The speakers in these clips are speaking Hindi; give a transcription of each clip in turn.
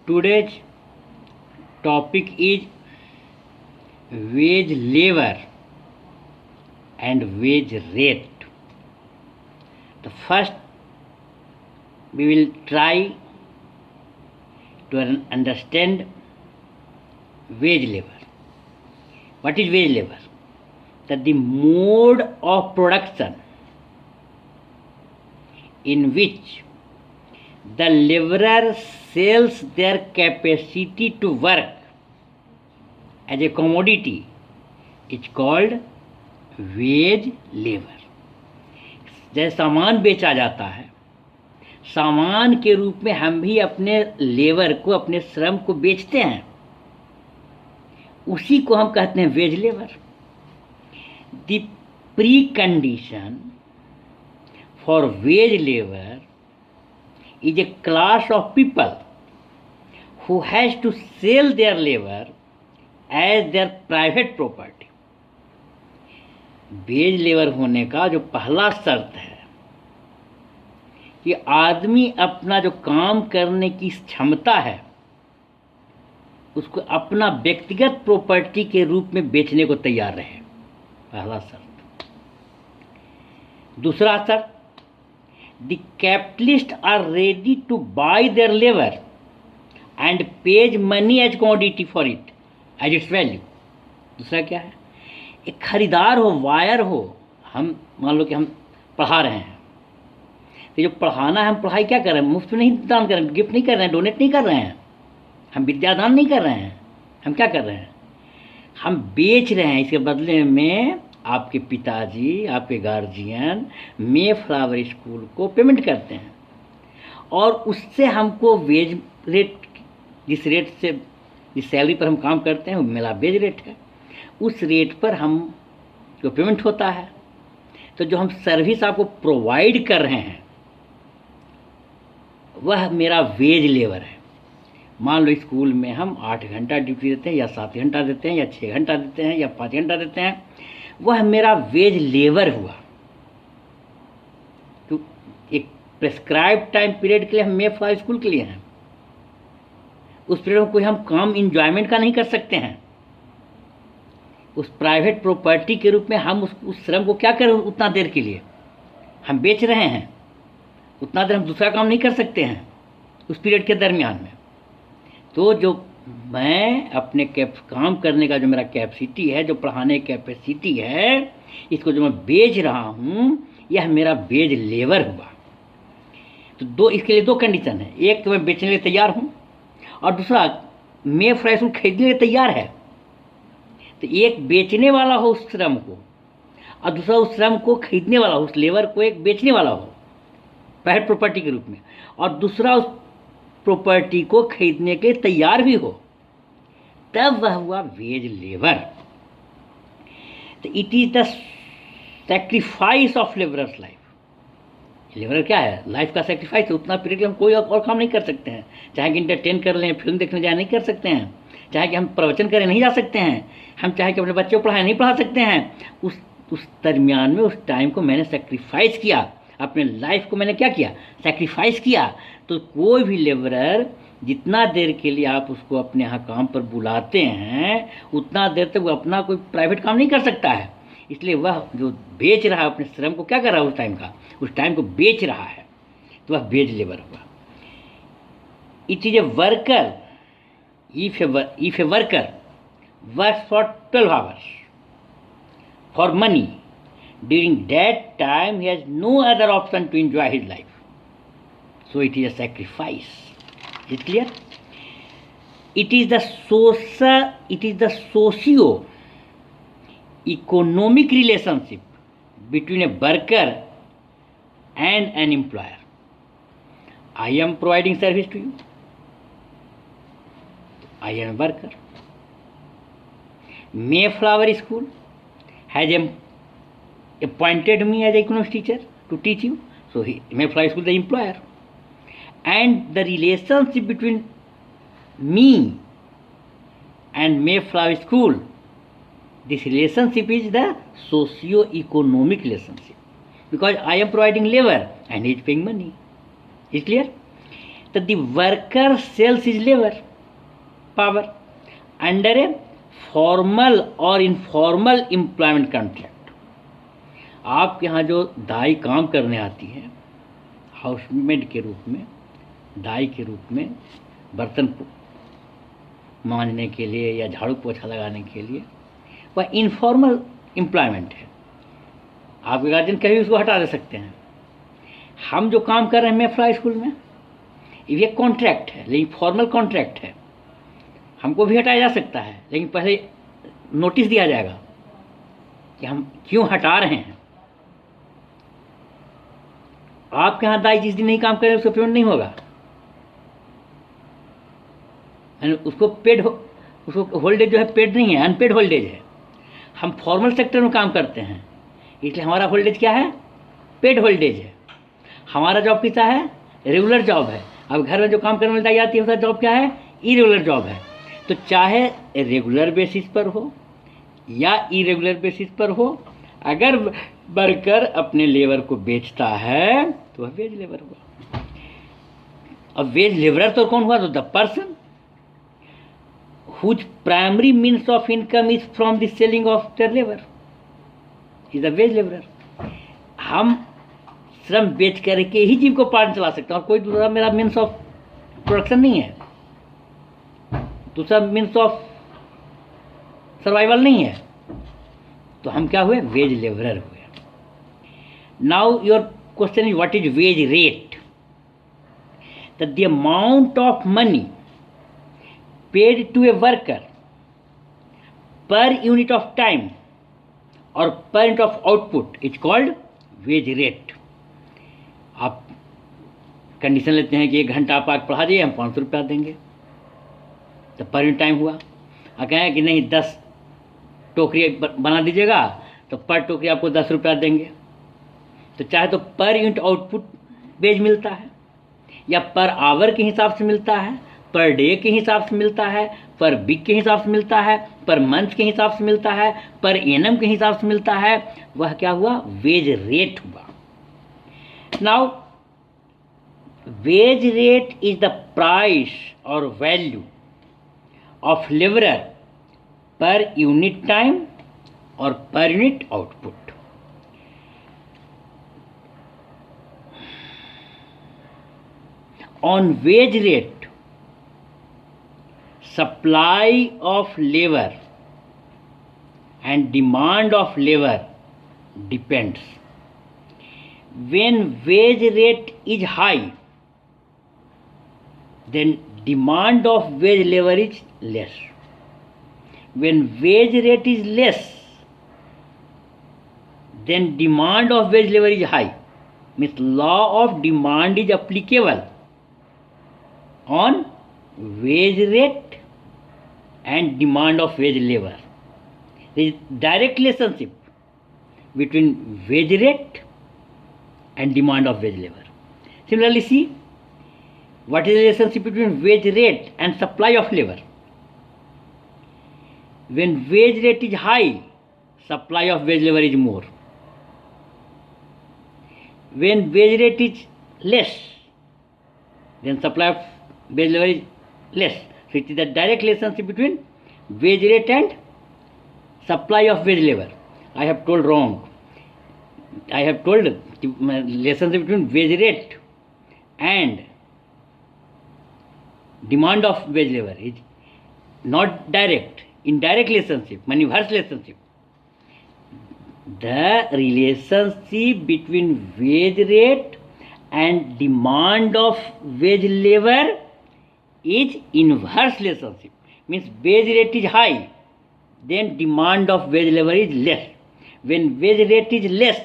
Today's topic is wage labor and wage rate. The first we will try to understand wage labor. What is wage labor? That the mode of production in which the laborer sells their capacity to work as a commodity is called wage labor. जैसे सामान बेचा जाता है, सामान के रूप में हम भी अपने लेबर को, अपने श्रम को बेचते हैं, उसी को हम कहते हैं veg labour. The pre condition for veg labour is a class of people who has to sell their labor as their private property. Veg labour होने का जो पहला शर्त है कि आदमी अपना जो काम करने की क्षमता है उसको अपना व्यक्तिगत प्रॉपर्टी के रूप में बेचने को तैयार रहे. पहला शर्त. दूसरा शर्त, the capitalists are ready to buy their labor and pays money as commodity for it as its value. दूसरा क्या है? एक खरीदार हो, वायर हो. हम मान लो कि हम पढ़ा रहे हैं, तो जो पढ़ाना है, हम पढ़ाई क्या कर रहे हैं? मुफ्त में नहीं दान कर रहे हैं, गिफ्ट नहीं कर रहे हैं, डोनेट नहीं कर रहे हैं, हम विद्यादान नहीं कर रहे हैं. हम क्या कर रहे हैं? हम बेच रहे हैं. इसके बदले में आपके पिताजी, आपके गार्जियन मे फ्लावर स्कूल को पेमेंट करते हैं और उससे हमको वेज रेट, जिस रेट से, जिस सैलरी पर हम काम करते हैं वो मेरा वेज रेट है, उस रेट पर हम जो पेमेंट होता है. तो जो हम सर्विस आपको प्रोवाइड कर रहे हैं वह मेरा वेज लेबर है. मान लो स्कूल में हम 8 घंटा ड्यूटी देते हैं या 7 घंटा देते हैं या 6 घंटा देते हैं या 5 घंटा देते हैं, वह मेरा वेज लेबर हुआ. तो एक प्रेस्क्राइब टाइम पीरियड के लिए हम मे फ्लावर स्कूल के लिए हैं. उस पीरियड में कोई हम काम इंजॉयमेंट का नहीं कर सकते हैं. उस प्राइवेट प्रॉपर्टी के रूप में हम उस श्रम को क्या करें? उतना देर के लिए हम बेच रहे हैं, उतना देर हम दूसरा काम नहीं कर सकते हैं उस पीरियड के दरमियान में. तो जो मैं अपने काम करने का जो मेरा कैपेसिटी है, जो पढ़ाने की कैपेसिटी है, इसको जो मैं बेच रहा हूँ, यह मेरा वेज लेबर हुआ. तो इसके लिए 2 कंडीशन है. एक तो मैं बेचने के लिए तैयार हूँ और दूसरा मैं फ्रेश हूँ, खरीदने के लिए तैयार है. तो एक बेचने वाला हो उस श्रम को और दूसरा उस श्रम को खरीदने वाला हो, उस लेबर को एक बेचने वाला हो प्राइवेट प्रॉपर्टी के रूप में, और दूसरा उस प्रॉपर्टी को खरीदने के लिए तैयार भी हो, तब वह हुआ वेज लेबर. तो it is the sacrifice of labourers life. Labour क्या है? लाइफ का सैक्रिफाइस. उतना पीरियड हम कोई और काम नहीं कर सकते हैं. चाहे कि इंटरटेन कर लें, फिल्म देखने जाए, नहीं कर सकते हैं. चाहे कि हम प्रवचन करें, नहीं जा सकते हैं. हम चाहे कि अपने बच्चों को पढ़ाएं, नहीं पढ़ा सकते हैं. उस दरमियान में, उस टाइम को मैंने सैक्रिफाइस किया, अपने लाइफ को मैंने क्या किया? सैक्रिफाइस किया. तो कोई भी लेबरर जितना देर के लिए आप उसको अपने यहाँ काम पर बुलाते हैं, उतना देर तक वो अपना कोई प्राइवेट काम नहीं कर सकता है. इसलिए वह जो बेच रहा है अपने श्रम को, क्या कर रहा है? उस टाइम को बेच रहा है. तो वह वेज लेबर हुआ. It is a worker. If a worker works for 12 hours for money, during that time he has no other option to enjoy his life, so it is a sacrifice. Is it clear? It is the socio economic relationship between a worker and an employer. I am providing service to you, I am a worker. Mayflower School has appointed me as an economics teacher to teach you, so Mayflower School is the employer. And the relationship between me and Mayflower School, this relationship is the socio-economic relationship, because I am providing labor and he is paying money. Is clear? that the worker sells his labor power under a formal or informal employment contract. आपके यहाँ जो दाई काम करने आती है हाउसमेड के रूप में, दाई के रूप में, बर्तन मांजने के लिए या झाड़ू पोछा लगाने के लिए, वह इनफॉर्मल एम्प्लॉयमेंट है। आपके गार्जियन कभी उसको हटा दे सकते हैं। हम जो काम कर रहे हैं मेफ्ला स्कूल में, ये कॉन्ट्रैक्ट है, लेकिन फॉर्मल कॉन्ट्रैक्ट है। हमको भी हटाया जा सकता है, लेकिन पहले नोटिस दिया जाएगा कि हम क्यों हटा रहे हैं। आपके यहाँ दाई जिस दिन नहीं काम करे उसको पेमेंट नहीं होगा, उसको पेड हो, उसको होल्डेज जो है पेड नहीं है, अनपेड होल्डेज है। हम फॉर्मल सेक्टर में काम करते हैं, इसलिए हमारा होल्डेज क्या है? पेड होल्डेज है। हमारा जॉब कितना है? रेगुलर जॉब है। अब घर में जो काम करने में जाती है उसका जॉब क्या है? इरेगुलर जॉब है। तो चाहे रेगुलर बेसिस पर हो या इरेगुलर बेसिस पर हो, अगर वर्कर अपने लेबर को बेचता है तो वह वेज लेबर हुआ। अब वेज लेबरर तो कौन हुआ? तो the person whose primary means of income is from the selling of their labor is a wage laborer. हम श्रम बेच करके ही जीविकोपार्जन चला सकते हैं और कोई दूसरा मेरा मीन्स ऑफ प्रोडक्शन नहीं है, दूसरा मीन्स ऑफ सर्वाइवल नहीं है। तो हम क्या हुए? वेज लेबरर हुए। Now your question is what is wage rate? That the amount of money paid to a worker per unit of time or per unit of output is called wage rate. आप कंडीशन लेते हैं कि 1 घंटा आप आगे पढ़ा दिए, हम 500 रुपया देंगे, तो पर यूनिट टाइम हुआ। आप कहें कि नहीं 10 टोकरी बना दीजिएगा तो पर टोकरी आपको 10 रुपया देंगे। तो चाहे तो पर यूनिट आउटपुट वेज मिलता है, या पर आवर के हिसाब से मिलता है, पर डे के हिसाब से मिलता है, पर वीक के हिसाब से मिलता है, पर मंथ के हिसाब से मिलता है, पर एनम के हिसाब से मिलता है। वह क्या हुआ? वेज रेट हुआ। Now wage rate is the price और value of labourer per unit time और per unit output. On wage rate supply of labor and demand of labor depends. When wage rate is high, then demand of wage labor is less. When wage rate is less, then demand of wage labor is high. Means law of demand is applicable on wage rate and demand of wage labor. There is direct relationship between wage rate and demand of wage labor. Similarly, see what is the relationship between wage rate and supply of labor. When wage rate is high, supply of wage labor is more. When wage rate is less, then supply of wage labor is less. So it is the direct relationship between wage rate and supply of wage labor. I have told wrong. I have told the relationship between wage rate and demand of wage labor is not direct, indirect relationship, inverse relationship. The relationship between wage rate and demand of wage labor is inverse relationship. Means wage rate is high, then demand of wage labor is less. When wage rate is less,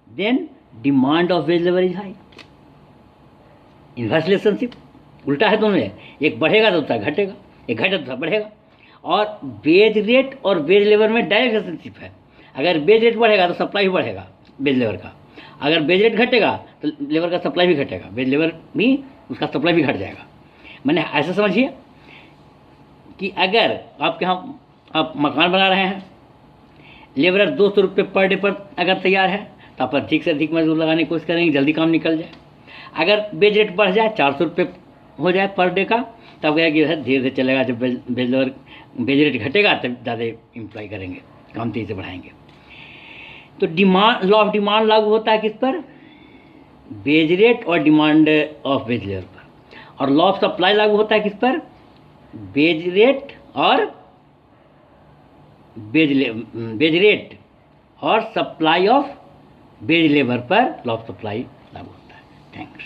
then demand of wage labor is high. Inverse relationship उल्टा है दोनों में, एक बढ़ेगा तो दूसरा घटेगा, एक घटेगा तो दूसरा बढ़ेगा। और वेज रेट और वेज लेबर में डायरेक्ट रिलेशनशिप है। अगर वेज रेट बढ़ेगा तो सप्लाई भी बढ़ेगा वेज लेबर का, अगर वेज रेट घटेगा तो लेबर का सप्लाई भी घटेगा, वेज लेबर भी उसका सप्लाई भी घट जाएगा। मैंने ऐसा समझिए कि अगर आपके यहाँ आप मकान बना रहे हैं, लेबरर 200 रुपये पर डे पर अगर तैयार है तो आप अधिक से अधिक मजदूर लगाने की कोशिश करेंगे, जल्दी काम निकल जाए। अगर वेज रेट बढ़ जाए 400 रुपये हो जाए पर डे का, तब क्या कि धीरे धीरे चलेगा। जब वेज रेट घटेगा तब ज़्यादा एम्प्लॉय करेंगे, काम तेज़ी से बढ़ाएंगे। तो डिमांड, लॉ ऑफ डिमांड लागू होता है किस पर? वेज रेट और डिमांड ऑफ वेज लेबर पर। और लॉ ऑफ सप्लाई लागू होता है किस पर? वेज रेट और वेज रेट और सप्लाई ऑफ वेज लेबर पर लॉ ऑफ सप्लाई लागू होता है। थैंक्स।